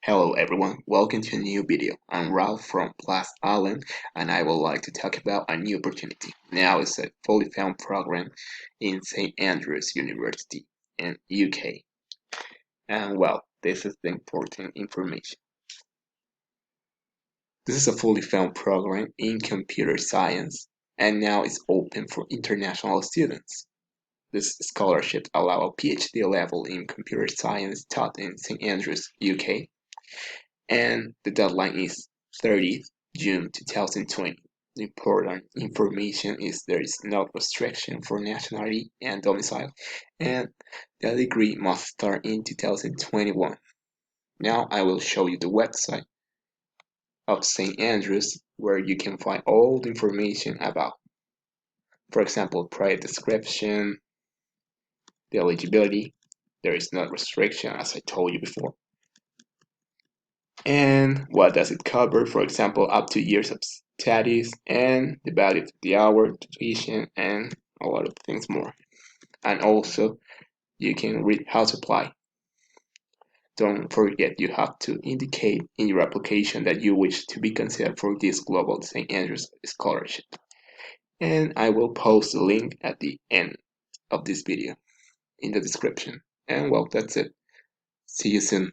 Hello everyone, welcome to a new video. I'm Ralph from Plus-Allem and I would like to talk about a new opportunity. Now it's a fully found program in St. Andrews University in UK. And well, this is the important information. This is a fully found program in computer science and now it's open for international students. This scholarship allows a PhD level in computer science taught in St. Andrews, UK, and the deadline is 30th June 2020. The important information is there is no restriction for nationality and domicile, and the degree must start in 2021. Now I will show you the website of St. Andrews where you can find all the information about, for example, prior description, the eligibility. There is no restriction as I told you before. And what does it cover? For example, up to years of studies and the value of the hour, tuition, and a lot of things more. And also, you can read how to apply. Don't forget you have to indicate in your application that you wish to be considered for this Global St. Andrews Scholarship. And I will post the link at the end of this video in the description. And well, that's it. See you soon.